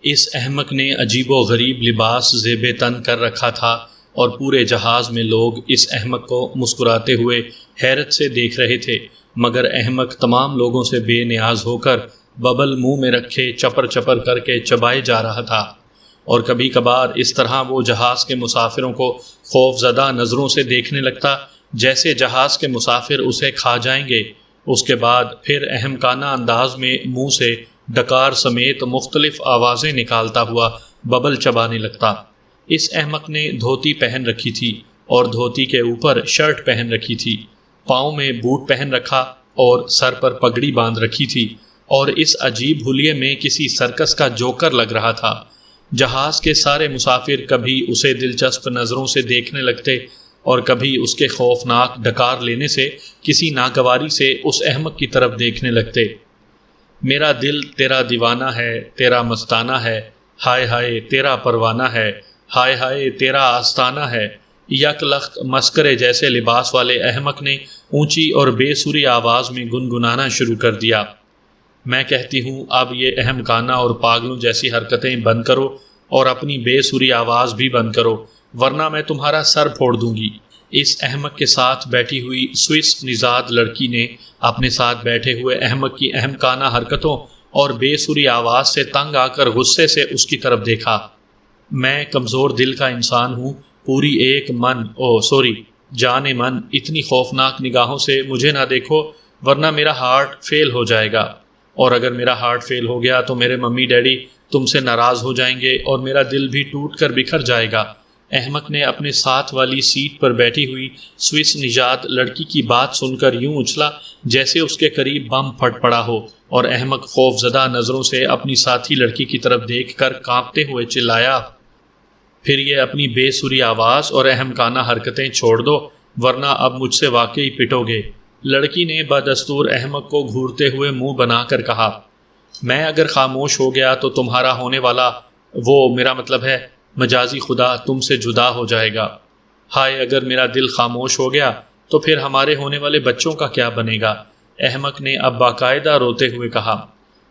اس احمق نے عجیب و غریب لباس زیب تن کر رکھا تھا اور پورے جہاز میں لوگ اس احمق کو مسکراتے ہوئے حیرت سے دیکھ رہے تھے، مگر احمق تمام لوگوں سے بے نیاز ہو کر ببل منہ میں رکھے چپر چپر کر کے چبائے جا رہا تھا، اور کبھی کبھار اس طرح وہ جہاز کے مسافروں کو خوف زدہ نظروں سے دیکھنے لگتا جیسے جہاز کے مسافر اسے کھا جائیں گے۔ اس کے بعد پھر احمقانہ انداز میں منہ سے ڈکار سمیت مختلف آوازیں نکالتا ہوا ببل چبانے لگتا۔ اس احمق نے دھوتی پہن رکھی تھی اور دھوتی کے اوپر شرٹ پہن رکھی تھی، پاؤں میں بوٹ پہن رکھا اور سر پر پگڑی باندھ رکھی تھی، اور اس عجیب حلیے میں کسی سرکس کا جوکر لگ رہا تھا۔ جہاز کے سارے مسافر کبھی اسے دلچسپ نظروں سے دیکھنے لگتے اور کبھی اس کے خوفناک ڈکار لینے سے کسی ناگواری سے اس احمق کی طرف دیکھنے لگتے۔ میرا دل تیرا دیوانہ ہے، تیرا مستانہ ہے، ہائے ہائے تیرا پروانہ ہے، ہائے ہائے تیرا آستانہ ہے، یک لخت مسکرے جیسے لباس والے احمق نے اونچی اور بے سری آواز میں گنگنانا شروع کر دیا۔ میں کہتی ہوں اب یہ احمقانہ اور پاگلوں جیسی حرکتیں بند کرو اور اپنی بے سری آواز بھی بند کرو، ورنہ میں تمہارا سر پھوڑ دوں گی۔ اس احمق کے ساتھ بیٹھی ہوئی سوئس نژاد لڑکی نے اپنے ساتھ بیٹھے ہوئے احمق کی احمقانہ حرکتوں اور بے سری آواز سے تنگ آ کر غصے سے اس کی طرف دیکھا۔ میں کمزور دل کا انسان ہوں، پوری ایک جان من، اتنی خوفناک نگاہوں سے مجھے نہ دیکھو ورنہ میرا ہارٹ فیل ہو جائے گا، اور اگر میرا ہارٹ فیل ہو گیا تو میرے ممی ڈیڈی تم سے ناراض ہو جائیں گے اور میرا دل بھی ٹوٹ کر بکھر جائے گا۔ احمق نے اپنے ساتھ والی سیٹ پر بیٹھی ہوئی سوئس نژاد لڑکی کی بات سن کر یوں اچھلا جیسے اس کے قریب بم پھٹ پڑا ہو، اور احمق خوف زدہ نظروں سے اپنی ساتھی لڑکی کی طرف دیکھ کر کانپتے ہوئے چلایا، پھر یہ اپنی بے سری آواز اور احمقانہ حرکتیں چھوڑ دو ورنہ اب مجھ سے واقعی پٹو گے۔ لڑکی نے بدستور احمق کو گھورتے ہوئے منہ بنا کر کہا، میں اگر خاموش ہو گیا تو تمہارا ہونے والا میرا مطلب ہے مجازی خدا تم سے جدا ہو جائے گا۔ ہائے اگر میرا دل خاموش ہو گیا تو پھر ہمارے ہونے والے بچوں کا کیا بنے گا؟ احمق نے اب باقاعدہ روتے ہوئے کہا،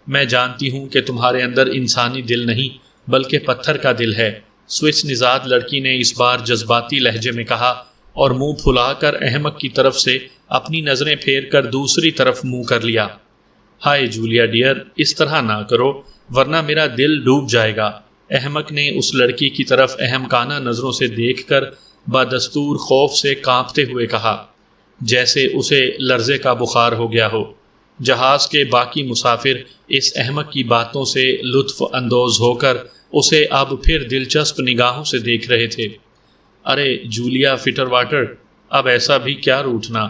میں جانتی ہوں کہ تمہارے اندر انسانی دل نہیں بلکہ پتھر کا دل ہے۔ سوئس نژاد لڑکی نے اس بار جذباتی لہجے میں کہا اور منہ پھلا کر احمق کی طرف سے اپنی نظریں پھیر کر دوسری طرف منہ کر لیا۔ ہائے جولیا ڈیئر، اس طرح نہ کرو ورنہ میرا دل ڈوب جائے گا۔ احمق نے اس لڑکی کی طرف احمقانہ نظروں سے دیکھ کر بدستور خوف سے کانپتے ہوئے کہا، جیسے اسے لرزے کا بخار ہو گیا ہو۔ جہاز کے باقی مسافر اس احمق کی باتوں سے لطف اندوز ہو کر اسے اب پھر دلچسپ نگاہوں سے دیکھ رہے تھے۔ ارے جولیا فٹر واٹر، اب ایسا بھی کیا روٹھنا؟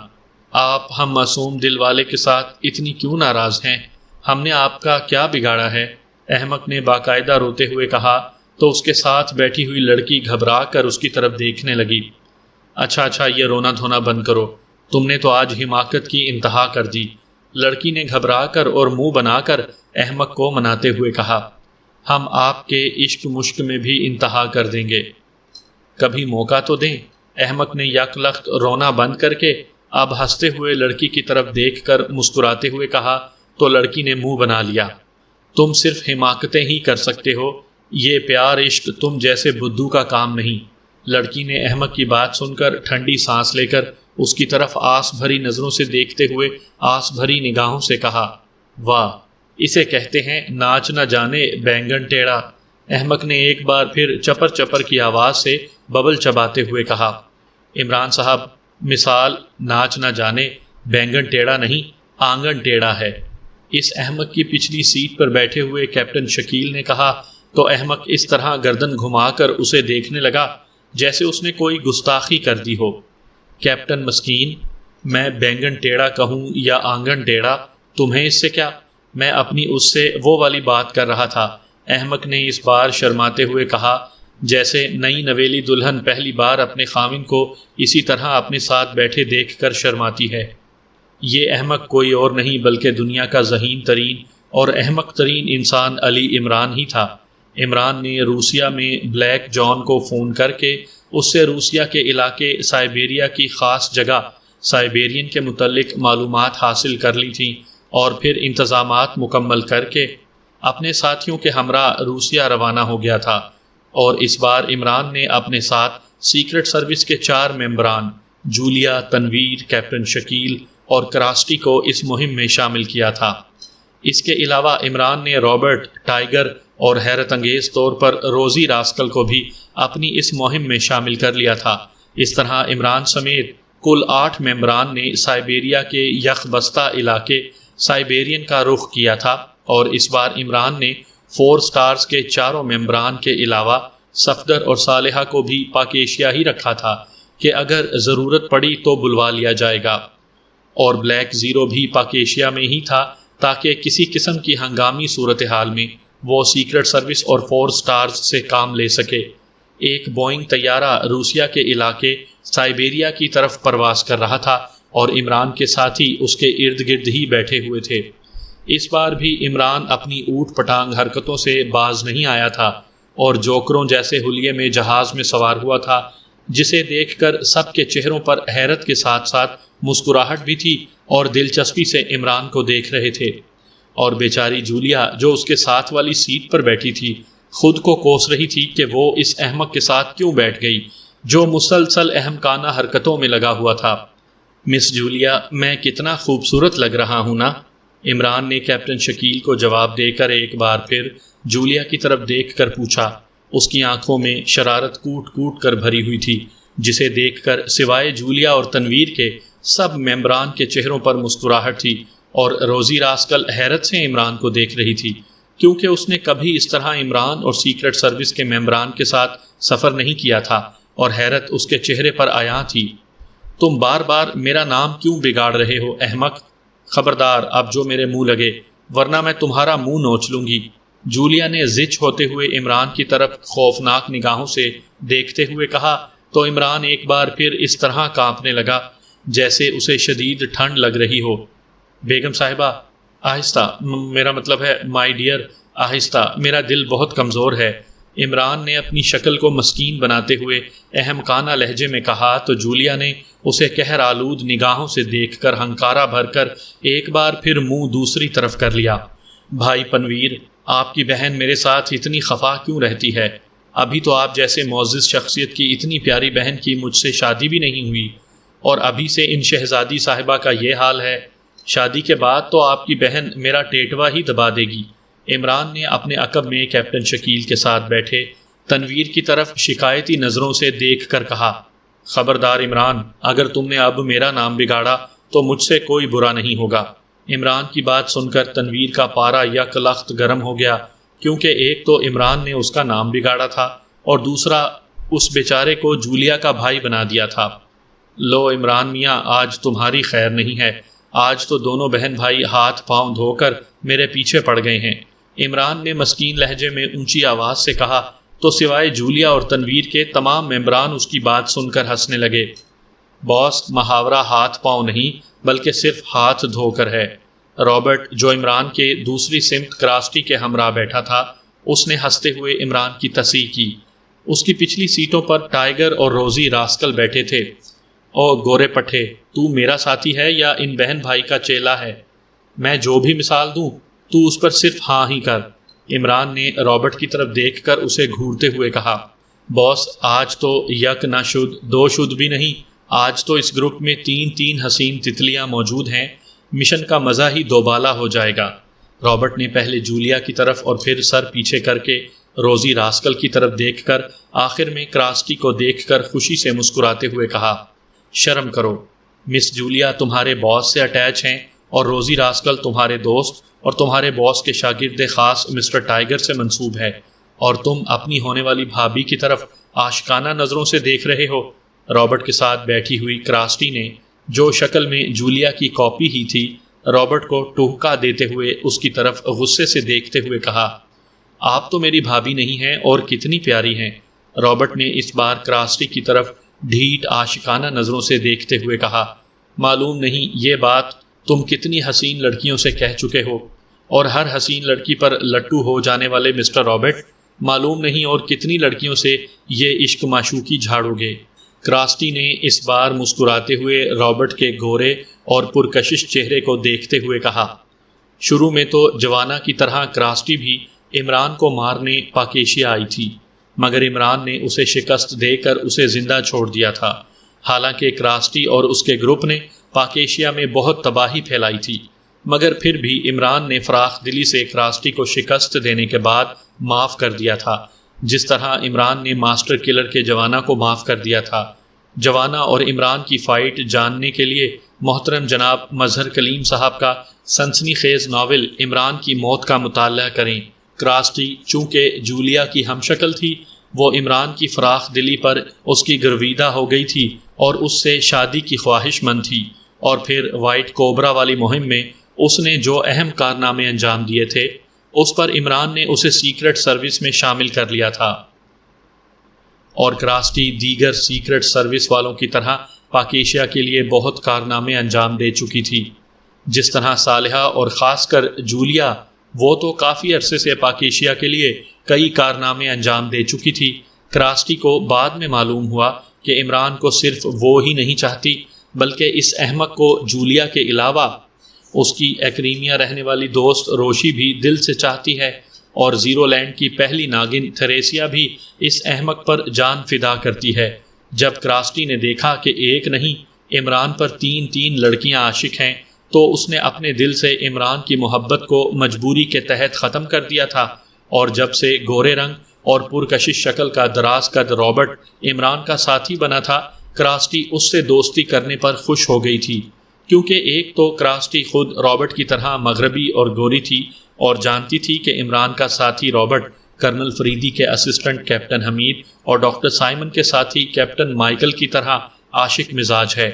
آپ ہم معصوم دل والے کے ساتھ اتنی کیوں ناراض ہیں؟ ہم نے آپ کا کیا بگاڑا ہے؟ احمق نے باقاعدہ روتے ہوئے کہا تو اس کے ساتھ بیٹھی ہوئی لڑکی گھبرا کر اس کی طرف دیکھنے لگی۔ اچھا یہ رونا دھونا بند کرو، تم نے تو آج حماقت کی انتہا کر دی۔ لڑکی نے گھبرا کر اور منہ بنا کر احمق کو مناتے ہوئے کہا، ہم آپ کے عشق مشق میں بھی انتہا کر دیں گے، کبھی موقع تو دیں۔ احمق نے یک لخت رونا بند کر کے اب ہنستے ہوئے لڑکی کی طرف دیکھ کر مسکراتے ہوئے کہا تو لڑکی نے منہ بنا لیا، تم صرف حماقتیں ہی کر سکتے ہو، یہ پیار عشق تم جیسے بدھو کا کام نہیں۔ لڑکی نے احمق کی بات سن کر ٹھنڈی سانس لے کر اس کی طرف آس بھری نظروں سے دیکھتے ہوئے آس بھری نگاہوں سے کہا، واہ، اسے کہتے ہیں ناچ نہ جانے بینگن ٹیڑھا۔ احمق نے ایک بار پھر چپر چپر کی آواز سے ببل چباتے ہوئے کہا، عمران صاحب، مثال ناچ نہ جانے بینگن ٹیڑھا نہیں، آنگن ٹیڑھا ہے۔ اس احمق کی پچھلی سیٹ پر بیٹھے ہوئے کیپٹن شکیل نے کہا تو احمق اس طرح گردن گھما کر اسے دیکھنے لگا جیسے اس نے کوئی گستاخی کر دی ہو۔ کیپٹن مسکین، میں بینگن ٹیڑھا کہوں یا آنگن ٹیڑھا، تمہیں اس سے کیا؟ میں اپنی اس سے وہ والی بات کر رہا تھا۔ احمق نے اس بار شرماتے ہوئے کہا جیسے نئی نویلی دلہن پہلی بار اپنے خاوند کو اسی طرح اپنے ساتھ بیٹھے دیکھ کر شرماتی ہے۔ یہ احمق کوئی اور نہیں بلکہ دنیا کا ذہین ترین اور احمق ترین انسان علی عمران ہی تھا۔ عمران نے روسیا میں بلیک جان کو فون کر کے اس سے روسیا کے علاقے سائبیریا کی خاص جگہ سائبیرین کے متعلق معلومات حاصل کر لی تھیں اور پھر انتظامات مکمل کر کے اپنے ساتھیوں کے ہمراہ روسیہ روانہ ہو گیا تھا، اور اس بار عمران نے اپنے ساتھ سیکرٹ سروس کے 4 ممبران جولیا، تنویر، کیپٹن شکیل اور کراسٹی کو اس مہم میں شامل کیا تھا۔ اس کے علاوہ عمران نے رابرٹ، ٹائیگر اور حیرت انگیز طور پر روزی راسکل کو بھی اپنی اس مہم میں شامل کر لیا تھا۔ اس طرح عمران سمیت کل 8 ممبران نے سائبیریا کے یخ بستہ علاقے سائبیرین کا رخ کیا تھا، اور اس بار عمران نے 4 سٹارز کے 4 ممبران کے علاوہ صفدر اور صالحہ کو بھی پاک ایشیا ہی رکھا تھا کہ اگر ضرورت پڑی تو بلوا لیا جائے گا، اور بلیک زیرو بھی پاک ایشیا میں ہی تھا تاکہ کسی قسم کی ہنگامی صورتحال میں وہ سیکرٹ سروس اور 4 سٹارز سے کام لے سکے۔ ایک بوئنگ طیارہ روسیہ کے علاقے سائبیریا کی طرف پرواز کر رہا تھا، اور عمران کے ساتھی اس کے ارد گرد ہی بیٹھے ہوئے تھے۔ اس بار بھی عمران اپنی اوٹ پٹانگ حرکتوں سے باز نہیں آیا تھا، اور جوکروں جیسے حلیے میں جہاز میں سوار ہوا تھا، جسے دیکھ کر سب کے چہروں پر حیرت کے ساتھ ساتھ مسکراہٹ بھی تھی، اور دلچسپی سے عمران کو دیکھ رہے تھے۔ اور بیچاری جولیا جو اس کے ساتھ والی سیٹ پر بیٹھی تھی، خود کو کوس رہی تھی کہ وہ اس احمق کے ساتھ کیوں بیٹھ گئی جو مسلسل احمقانہ حرکتوں میں لگا ہوا تھا۔ مس جولیا، میں کتنا خوبصورت لگ رہا ہوں نا؟ عمران نے کیپٹن شکیل کو جواب دے کر ایک بار پھر جولیا کی طرف دیکھ کر پوچھا۔ اس کی آنکھوں میں شرارت کوٹ کوٹ کر بھری ہوئی تھی، جسے دیکھ کر سوائے جولیا اور تنویر کے سب ممبران کے چہروں پر مسکراہٹ تھی، اور روزی راسکل حیرت سے عمران کو دیکھ رہی تھی، کیونکہ اس نے کبھی اس طرح عمران اور سیکرٹ سروس کے ممبران کے ساتھ سفر نہیں کیا تھا، اور حیرت اس کے چہرے پر عیاں تھی۔ تم بار بار میرا نام کیوں بگاڑ رہے ہو احمق؟ خبردار اب جو میرے منہ لگے، ورنہ میں تمہارا منہ نوچ لوں گی۔ جولیا نے زچ ہوتے ہوئے عمران کی طرف خوفناک نگاہوں سے دیکھتے ہوئے کہا، تو عمران ایک بار پھر اس طرح کانپنے لگا جیسے اسے شدید ٹھنڈ لگ رہی ہو۔ بیگم صاحبہ، آہستہ، میرا مطلب ہے مائی ڈیئر، آہستہ، میرا دل بہت کمزور ہے، عمران نے اپنی شکل کو مسکین بناتے ہوئے احمقانہ لہجے میں کہا، تو جولیا نے اسے قہر آلود نگاہوں سے دیکھ کر ہنکارا بھر کر ایک بار پھر منہ دوسری طرف کر لیا۔ بھائی پنویر، آپ کی بہن میرے ساتھ اتنی خفا کیوں رہتی ہے؟ ابھی تو آپ جیسے معزز شخصیت کی اتنی پیاری بہن کی مجھ سے شادی بھی نہیں ہوئی، اور ابھی سے ان شہزادی صاحبہ کا یہ حال ہے۔ شادی کے بعد تو آپ کی بہن میرا ٹیٹوا ہی دبا دے گی۔ عمران نے اپنے عقب میں کیپٹن شکیل کے ساتھ بیٹھے تنویر کی طرف شکایتی نظروں سے دیکھ کر کہا، خبردار عمران، اگر تم نے اب میرا نام بگاڑا تو مجھ سے کوئی برا نہیں ہوگا۔ عمران کی بات سن کر تنویر کا پارا یک لخت گرم ہو گیا، کیونکہ ایک تو عمران نے اس کا نام بگاڑا تھا، اور دوسرا اس بیچارے کو جولیا کا بھائی بنا دیا تھا۔ لو عمران میاں، آج تمہاری خیر نہیں ہے، آج تو دونوں بہن بھائی ہاتھ پاؤں دھو کر میرے پیچھے پڑ گئے ہیں۔ عمران نے مسکین لہجے میں اونچی آواز سے کہا، تو سوائے جولیا اور تنویر کے تمام ممبران اس کی بات سن کر ہنسنے لگے۔ باس، محاورہ ہاتھ پاؤں نہیں بلکہ صرف ہاتھ دھو کر ہے۔ رابرٹ، جو عمران کے دوسری سمت کراسٹی کے ہمراہ بیٹھا تھا، اس نے ہنستے ہوئے عمران کی تصحیح کی۔ اس کی پچھلی سیٹوں پر ٹائیگر اور روزی راسکل بیٹھے تھے۔ او گورے پٹھے، تو میرا ساتھی ہے یا ان بہن بھائی کا چیلا ہے؟ میں جو بھی مثال دوں تو اس پر صرف ہاں ہی کر۔ عمران نے رابرٹ کی طرف دیکھ کر اسے گھورتے ہوئے کہا، باس، آج تو یک نہ شد، دو شد بھی نہیں، آج تو اس گروپ میں 3 حسین تتلیاں موجود ہیں، مشن کا مزہ ہی دوبالا ہو جائے گا۔ رابرٹ نے پہلے جولیا کی طرف اور پھر سر پیچھے کر کے روزی راسکل کی طرف دیکھ کر آخر میں کراسٹی کو دیکھ کر خوشی سے مسکراتے ہوئے کہا، شرم کرو، مس جولیا تمہارے باس سے اٹیچ ہیں، اور روزی راسکل تمہارے دوست اور تمہارے باس کے شاگرد خاص مسٹر ٹائیگر سے منسوب ہے، اور تم اپنی ہونے والی بھابھی کی طرف عاشقانہ نظروں سے دیکھ رہے ہو۔ رابرٹ کے ساتھ بیٹھی ہوئی کراسٹی نے، جو شکل میں جولیا کی کاپی ہی تھی، رابرٹ کو ٹہکا دیتے ہوئے اس کی طرف غصے سے دیکھتے ہوئے کہا، آپ تو میری بھابھی نہیں ہیں، اور کتنی پیاری ہیں۔ رابرٹ نے اس بار کراسٹی کی طرف ڈھیٹ عاشقانہ نظروں سے دیکھتے ہوئے کہا، معلوم نہیں یہ بات تم کتنی حسین لڑکیوں سے کہہ چکے ہو، اور ہر حسین لڑکی پر لٹو ہو جانے والے مسٹر رابرٹ، معلوم نہیں اور کتنی لڑکیوں سے یہ عشق معشوقی جھاڑو گے۔ کراسٹی نے اس بار مسکراتے ہوئے رابرٹ کے گورے اور پرکشش چہرے کو دیکھتے ہوئے کہا، شروع میں تو جوانا کی طرح کراسٹی بھی عمران کو مارنے پاکیشیا آئی تھی، مگر عمران نے اسے شکست دے کر اسے زندہ چھوڑ دیا تھا۔ حالانکہ کراسٹی اور اس کے گروپ نے پاکیشیا میں بہت تباہی پھیلائی تھی، مگر پھر بھی عمران نے فراخ دلی سے کراسٹی کو شکست دینے کے بعد معاف کر دیا تھا، جس طرح عمران نے ماسٹر کلر کے جوانا کو معاف کر دیا تھا۔ جوانا اور عمران کی فائٹ جاننے کے لیے محترم جناب مظہر کلیم صاحب کا سنسنی خیز ناول عمران کی موت کا مطالعہ کریں۔ کراسٹی چونکہ جولیا کی ہم شکل تھی، وہ عمران کی فراخ دلی پر اس کی گرویدہ ہو گئی تھی اور اس سے شادی کی خواہش مند تھی، اور پھر وائٹ کوبرا والی مہم میں اس نے جو اہم کارنامے انجام دیے تھے اس پر عمران نے اسے سیکرٹ سروس میں شامل کر لیا تھا، اور کراسٹی دیگر سیکرٹ سروس والوں کی طرح پاکیشیا کے لیے بہت کارنامے انجام دے چکی تھی۔ جس طرح صالحہ اور خاص کر جولیا، وہ تو کافی عرصے سے پاکیشیا کے لیے کئی کارنامے انجام دے چکی تھی، کراسٹی کو بعد میں معلوم ہوا کہ عمران کو صرف وہ ہی نہیں چاہتی بلکہ اس احمق کو جولیا کے علاوہ اس کی ایکریمیا رہنے والی دوست روشی بھی دل سے چاہتی ہے، اور زیرو لینڈ کی پہلی ناگن تھریسیا بھی اس احمق پر جان فدا کرتی ہے۔ جب کراسٹی نے دیکھا کہ ایک نہیں عمران پر تین لڑکیاں عاشق ہیں، تو اس نے اپنے دل سے عمران کی محبت کو مجبوری کے تحت ختم کر دیا تھا، اور جب سے گورے رنگ اور پرکشش شکل کا دراز قد رابرٹ عمران کا ساتھی بنا تھا، کراسٹی اس سے دوستی کرنے پر خوش ہو گئی تھی، کیونکہ ایک تو کراسٹی خود رابرٹ کی طرح مغربی اور گوری تھی اور جانتی تھی کہ عمران کا ساتھی رابرٹ کرنل فریدی کے اسسٹنٹ کیپٹن حمید اور ڈاکٹر سائمن کے ساتھی کیپٹن مائیکل کی طرح عاشق مزاج ہے،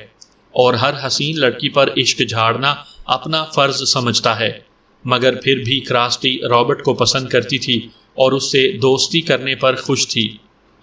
اور ہر حسین لڑکی پر عشق جھاڑنا اپنا فرض سمجھتا ہے، مگر پھر بھی کراسٹی رابرٹ کو پسند کرتی تھی اور اس سے دوستی کرنے پر خوش تھی۔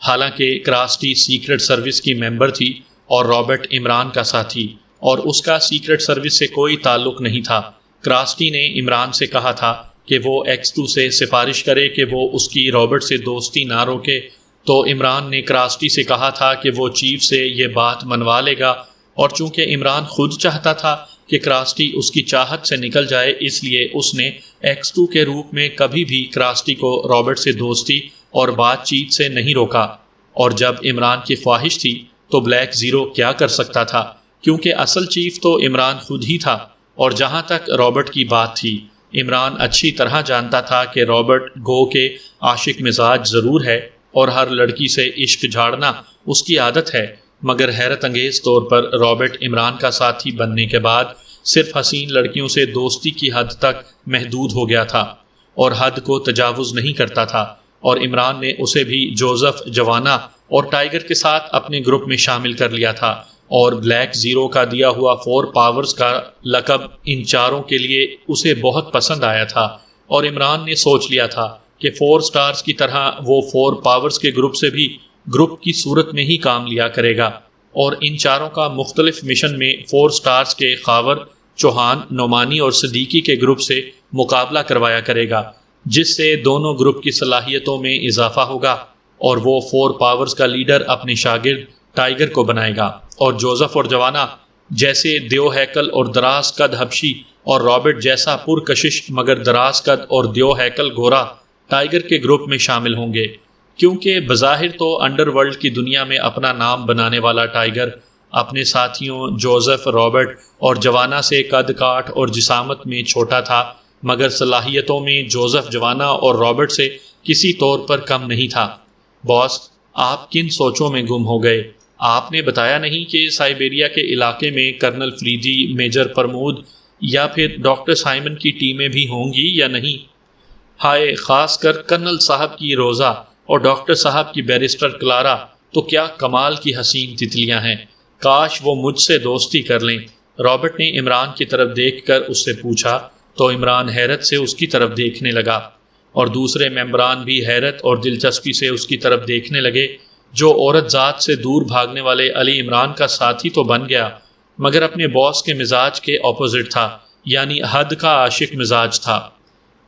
حالانکہ کراسٹی سیکرٹ سروس کی ممبر تھی اور رابرٹ عمران کا ساتھی، اور اس کا سیکرٹ سروس سے کوئی تعلق نہیں تھا۔ کراسٹی نے عمران سے کہا تھا کہ وہ X2 سے سفارش کرے کہ وہ اس کی رابرٹ سے دوستی نہ روکے، تو عمران نے کراسٹی سے کہا تھا کہ وہ چیف سے یہ بات منوا لے گا، اور چونکہ عمران خود چاہتا تھا کہ کراسٹی اس کی چاہت سے نکل جائے، اس لیے اس نے X2 کے روپ میں کبھی بھی کراسٹی کو رابرٹ سے دوستی اور بات چیت سے نہیں روکا، اور جب عمران کی خواہش تھی تو بلیک زیرو کیا کر سکتا تھا، کیونکہ اصل چیف تو عمران خود ہی تھا۔ اور جہاں تک رابرٹ کی بات تھی، عمران اچھی طرح جانتا تھا کہ رابرٹ گو کے عاشق مزاج ضرور ہے اور ہر لڑکی سے عشق جھاڑنا اس کی عادت ہے، مگر حیرت انگیز طور پر رابرٹ عمران کا ساتھی بننے کے بعد صرف حسین لڑکیوں سے دوستی کی حد تک محدود ہو گیا تھا اور حد کو تجاوز نہیں کرتا تھا، اور عمران نے اسے بھی جوزف، جوانا اور ٹائیگر کے ساتھ اپنے گروپ میں شامل کر لیا تھا، اور بلیک زیرو کا دیا ہوا 4 پاورز کا لقب ان چاروں کے لیے اسے بہت پسند آیا تھا، اور عمران نے سوچ لیا تھا کہ 4 سٹارز کی طرح وہ 4 پاورز کے گروپ سے بھی گروپ کی صورت میں ہی کام لیا کرے گا، اور ان چاروں کا مختلف مشن میں 4 سٹارز کے خاور، چوہان، نعمانی اور صدیقی کے گروپ سے مقابلہ کروایا کرے گا، جس سے دونوں گروپ کی صلاحیتوں میں اضافہ ہوگا، اور وہ 4 پاورز کا لیڈر اپنے شاگرد ٹائیگر کو بنائے گا، اور جوزف اور جوانا جیسے دیو ہیکل اور دراز قد حبشی اور رابرٹ جیسا پرکشش مگر دراز قد اور دیو ہیکل گورا ٹائیگر کے گروپ میں شامل ہوں گے، کیونکہ بظاہر تو انڈر ورلڈ کی دنیا میں اپنا نام بنانے والا ٹائیگر اپنے ساتھیوں جوزف، رابرٹ اور جوانا سے قد کاٹ اور جسامت میں چھوٹا تھا، مگر صلاحیتوں میں جوزف، جوانا اور رابرٹ سے کسی طور پر کم نہیں تھا۔ باس، آپ کن سوچوں میں گم ہو گئے؟ آپ نے بتایا نہیں کہ سائبیریا کے علاقے میں کرنل فریدی، میجر پرمود یا پھر ڈاکٹر سائمن کی ٹیمیں بھی ہوں گی یا نہیں؟ ہائے، خاص کر کرنل صاحب کی روزہ اور ڈاکٹر صاحب کی بیرسٹر کلارا تو کیا کمال کی حسین تتلیاں ہیں، کاش وہ مجھ سے دوستی کر لیں۔ رابرٹ نے عمران کی طرف دیکھ کر اس سے پوچھا، تو عمران حیرت سے اس کی طرف دیکھنے لگا، اور دوسرے ممبران بھی حیرت اور دلچسپی سے اس کی طرف دیکھنے لگے۔ جو عورت ذات سے دور بھاگنے والے علی عمران کا ساتھی تو بن گیا، مگر اپنے باس کے مزاج کے اپوزٹ تھا، یعنی حد کا عاشق مزاج تھا۔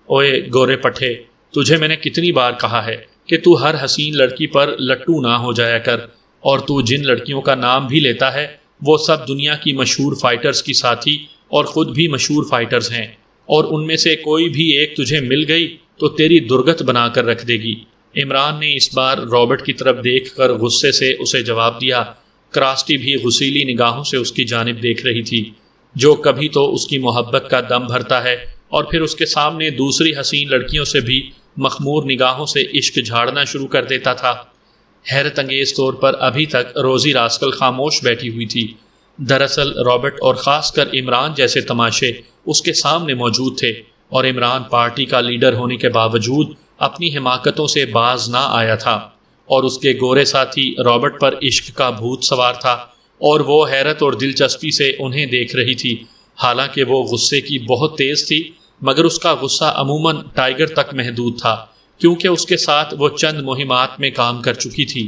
اوئے گورے پٹھے، تجھے میں نے کتنی بار کہا ہے کہ تو ہر حسین لڑکی پر لٹو نہ ہو جایا کر، اور تو جن لڑکیوں کا نام بھی لیتا ہے وہ سب دنیا کی مشہور فائٹرز کی ساتھی اور خود بھی مشہور فائٹرز ہیں۔ اور ان میں سے کوئی بھی ایک تجھے مل گئی تو تیری درگت بنا کر رکھ دے گی۔ عمران نے اس بار رابرٹ کی طرف دیکھ کر غصے سے اسے جواب دیا۔ کراسٹی بھی غصیلی نگاہوں سے اس کی جانب دیکھ رہی تھی، جو کبھی تو اس کی محبت کا دم بھرتا ہے اور پھر اس کے سامنے دوسری حسین لڑکیوں سے بھی مخمور نگاہوں سے عشق جھاڑنا شروع کر دیتا تھا۔ حیرت انگیز طور پر ابھی تک روزی راسکل خاموش بیٹھی ہوئی تھی۔ دراصل رابرٹ اور خاص کر عمران جیسے تماشے اس کے سامنے موجود تھے، اور عمران پارٹی کا لیڈر ہونے کے باوجود اپنی حماقتوں سے باز نہ آیا تھا، اور اس کے گورے ساتھی رابرٹ پر عشق کا بھوت سوار تھا، اور وہ حیرت اور دلچسپی سے انہیں دیکھ رہی تھی۔ حالانکہ وہ غصے کی بہت تیز تھی، مگر اس کا غصہ عموماً ٹائیگر تک محدود تھا، کیونکہ اس کے ساتھ وہ چند مہمات میں کام کر چکی تھی۔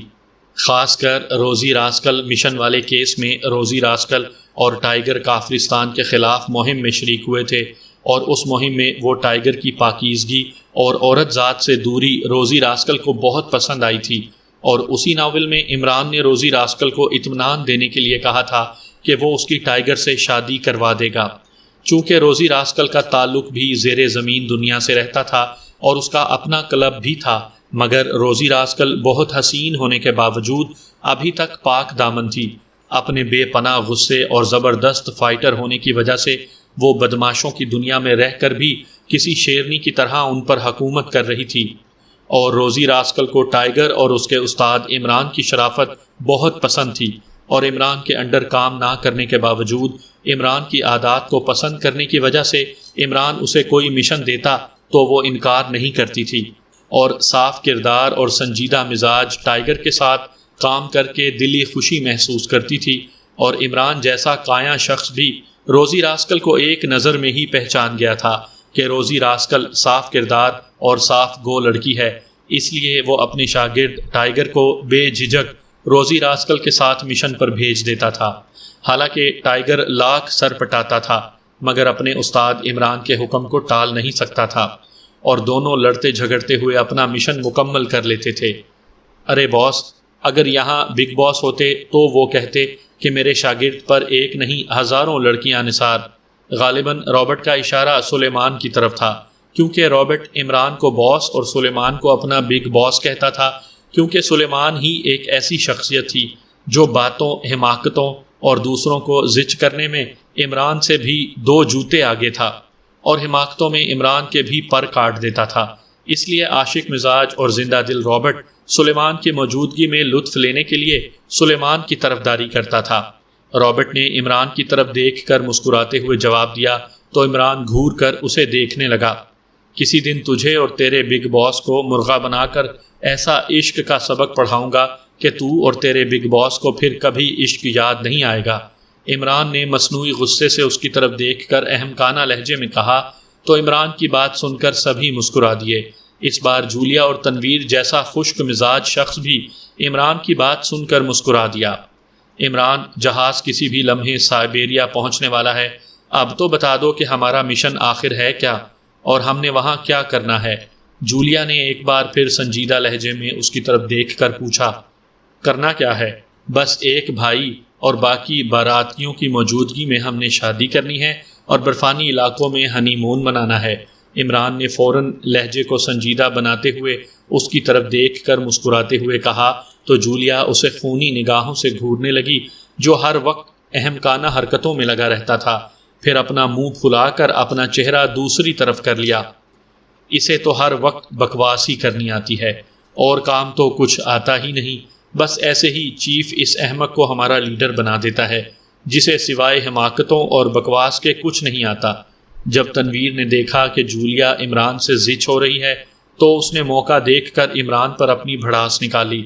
خاص کر روزی راسکل مشن والے کیس میں روزی راسکل اور ٹائیگر کافرستان کے خلاف مہم میں شریک ہوئے تھے، اور اس مہم میں وہ ٹائیگر کی پاکیزگی اور عورت ذات سے دوری روزی راسکل کو بہت پسند آئی تھی، اور اسی ناول میں عمران نے روزی راسکل کو اطمینان دینے کے لیے کہا تھا کہ وہ اس کی ٹائیگر سے شادی کروا دے گا۔ چونکہ روزی راسکل کا تعلق بھی زیر زمین دنیا سے رہتا تھا اور اس کا اپنا کلب بھی تھا، مگر روزی راسکل بہت حسین ہونے کے باوجود ابھی تک پاک دامن تھی۔ اپنے بے پناہ غصے اور زبردست فائٹر ہونے کی وجہ سے وہ بدماشوں کی دنیا میں رہ کر بھی کسی شیرنی کی طرح ان پر حکومت کر رہی تھی، اور روزی راسکل کو ٹائیگر اور اس کے استاد عمران کی شرافت بہت پسند تھی، اور عمران کے انڈر کام نہ کرنے کے باوجود عمران کی عادات کو پسند کرنے کی وجہ سے عمران اسے کوئی مشن دیتا تو وہ انکار نہیں کرتی تھی، اور صاف کردار اور سنجیدہ مزاج ٹائیگر کے ساتھ کام کر کے دلی خوشی محسوس کرتی تھی، اور عمران جیسا کایا شخص بھی روزی راسکل کو ایک نظر میں ہی پہچان گیا تھا کہ روزی راسکل صاف کردار اور صاف گو لڑکی ہے۔ اس لیے وہ اپنے شاگرد ٹائیگر کو بے جھجک روزی راسکل کے ساتھ مشن پر بھیج دیتا تھا۔ حالانکہ ٹائیگر لاکھ سر پٹاتا تھا، مگر اپنے استاد عمران کے حکم کو ٹال نہیں سکتا تھا، اور دونوں لڑتے جھگڑتے ہوئے اپنا مشن مکمل کر لیتے تھے۔ ارے باس، اگر یہاں بگ باس ہوتے تو وہ کہتے کہ میرے شاگرد پر ایک نہیں ہزاروں لڑکیاں نثار۔ غالباً رابرٹ کا اشارہ سلیمان کی طرف تھا، کیونکہ رابرٹ عمران کو باس اور سلیمان کو اپنا بگ باس کہتا تھا، کیونکہ سلیمان ہی ایک ایسی شخصیت تھی جو باتوں، حماقتوں اور دوسروں کو زچ کرنے میں عمران سے بھی 2 جوتے آگے تھا، اور حماقتوں میں عمران کے بھی پر کاٹ دیتا تھا۔ اس لیے عاشق مزاج اور زندہ دل رابرٹ سلیمان کی موجودگی میں لطف لینے کے لیے سلیمان کی طرفداری کرتا تھا۔ رابرٹ نے عمران کی طرف دیکھ کر مسکراتے ہوئے جواب دیا تو عمران گھور کر اسے دیکھنے لگا۔ کسی دن تجھے اور تیرے بگ باس کو مرغا بنا کر ایسا عشق کا سبق پڑھاؤں گا کہ تو اور تیرے بگ باس کو پھر کبھی عشق یاد نہیں آئے گا۔ عمران نے مصنوعی غصے سے اس کی طرف دیکھ کر احمقانہ لہجے میں کہا تو عمران کی بات سن کر سبھی مسکرا دیے۔ اس بار جولیا اور تنویر جیسا خشک مزاج شخص بھی عمران کی بات سن کر مسکرا دیا۔ عمران، جہاز کسی بھی لمحے سائبیریا پہنچنے والا ہے، اب تو بتا دو کہ ہمارا مشن آخر ہے کیا، اور ہم نے وہاں کیا کرنا ہے؟ جولیا نے ایک بار پھر سنجیدہ لہجے میں اس کی طرف دیکھ کر پوچھا۔ کرنا کیا ہے؟ بس ایک بھائی اور باقی باراتیوں کی موجودگی میں ہم نے شادی کرنی ہے اور برفانی علاقوں میں ہنی مون منانا ہے۔ عمران نے فوراً لہجے کو سنجیدہ بناتے ہوئے اس کی طرف دیکھ کر مسکراتے ہوئے کہا تو جولیا اسے خونی نگاہوں سے گھورنے لگی، جو ہر وقت احمقانہ حرکتوں میں لگا رہتا تھا، پھر اپنا منہ پھلا کر اپنا چہرہ دوسری طرف کر لیا۔ اسے تو ہر وقت بکواس ہی کرنی آتی ہے، اور کام تو کچھ آتا ہی نہیں، بس ایسے ہی چیف اس احمق کو ہمارا لیڈر بنا دیتا ہے، جسے سوائے حماقتوں اور بکواس کے کچھ نہیں آتا۔ جب تنویر نے دیکھا کہ جولیا عمران سے زچ ہو رہی ہے تو اس نے موقع دیکھ کر عمران پر اپنی بھڑاس نکالی۔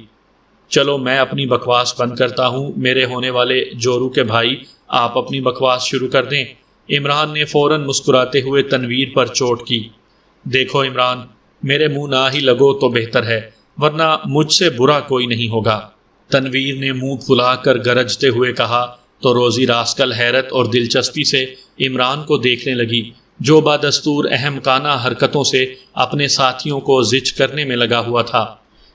چلو میں اپنی بکواس بند کرتا ہوں، میرے ہونے والے جورو کے بھائی آپ اپنی بکواس شروع کر دیں۔ عمران نے فوراً مسکراتے ہوئے تنویر پر چوٹ کی۔ دیکھو عمران، میرے منہ نہ ہی لگو تو بہتر ہے، ورنہ مجھ سے برا کوئی نہیں ہوگا۔ تنویر نے منہ پھلا کر گرجتے ہوئے کہا تو روزی راسکل حیرت اور دلچسپی سے عمران کو دیکھنے لگی، جو بادستور احمقانہ حرکتوں سے اپنے ساتھیوں کو زچ کرنے میں لگا ہوا تھا۔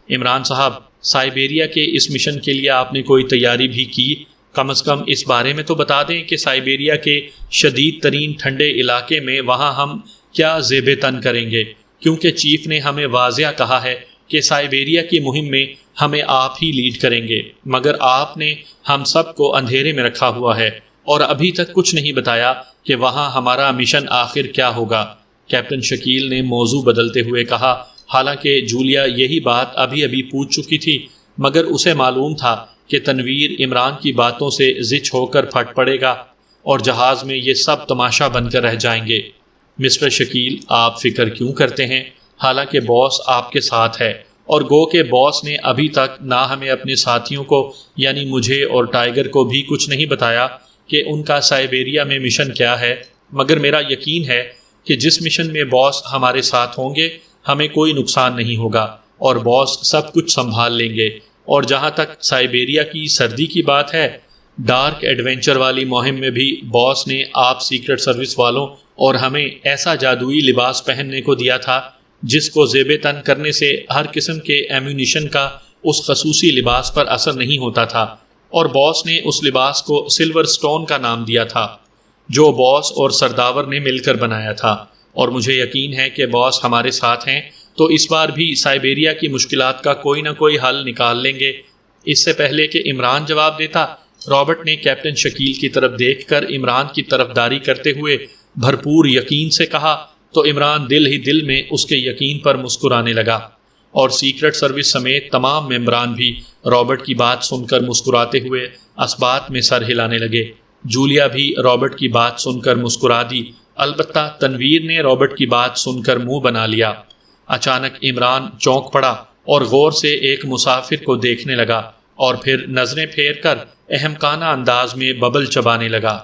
عمران صاحب، سائبیریا کے اس مشن کے لیے آپ نے کوئی تیاری بھی کی؟ کم از کم اس بارے میں تو بتا دیں کہ سائبیریا کے شدید ترین ٹھنڈے علاقے میں وہاں ہم کیا زیب تن کریں گے، کیونکہ چیف نے ہمیں واضح کہا ہے کہ سائبیریا کی مہم میں ہمیں آپ ہی لیڈ کریں گے، مگر آپ نے ہم سب کو اندھیرے میں رکھا ہوا ہے اور ابھی تک کچھ نہیں بتایا کہ وہاں ہمارا مشن آخر کیا ہوگا۔ کیپٹن شکیل نے موضوع بدلتے ہوئے کہا، حالانکہ جولیا یہی بات ابھی ابھی پوچھ چکی تھی، مگر اسے معلوم تھا کہ تنویر عمران کی باتوں سے زچ ہو کر پھٹ پڑے گا اور جہاز میں یہ سب تماشا بن کر رہ جائیں گے۔ مسٹر شکیل، آپ فکر کیوں کرتے ہیں؟ حالانکہ باس آپ کے ساتھ ہے، اور گو کہ باس نے ابھی تک نہ ہمیں اپنے ساتھیوں کو یعنی مجھے اور ٹائیگر کو بھی کچھ نہیں بتایا کہ ان کا سائبیریا میں مشن کیا ہے، مگر میرا یقین ہے کہ جس مشن میں باس ہمارے ساتھ ہوں گے ہمیں کوئی نقصان نہیں ہوگا اور باس سب کچھ سنبھال لیں گے۔ اور جہاں تک سائبیریا کی سردی کی بات ہے، ڈارک ایڈونچر والی مہم میں بھی باس نے آپ سیکرٹ سروس والوں اور ہمیں ایسا جادوئی لباس پہننے کو دیا تھا جس کو زیب تن کرنے سے ہر قسم کے ایمونیشن کا اس خصوصی لباس پر اثر نہیں ہوتا تھا، اور باس نے اس لباس کو سلور سٹون کا نام دیا تھا جو باس اور سرداور نے مل کر بنایا تھا، اور مجھے یقین ہے کہ باس ہمارے ساتھ ہیں تو اس بار بھی سائبیریا کی مشکلات کا کوئی نہ کوئی حل نکال لیں گے۔ اس سے پہلے کہ عمران جواب دیتا، رابرٹ نے کیپٹن شکیل کی طرف دیکھ کر عمران کی طرفداری کرتے ہوئے بھرپور یقین سے کہا، تو عمران دل ہی دل میں اس کے یقین پر مسکرانے لگا، اور سیکرٹ سروس سمیت تمام ممبران بھی رابرٹ کی بات سن کر مسکراتے ہوئے اثبات میں سر ہلانے لگے۔ جولیا بھی رابرٹ کی بات سن کر مسکرا دی، البتہ تنویر نے رابرٹ کی بات سن کر منہ بنا لیا۔ اچانک عمران چونک پڑا اور غور سے ایک مسافر کو دیکھنے لگا، اور پھر نظریں پھیر کر احمقانہ انداز میں ببل چبانے لگا۔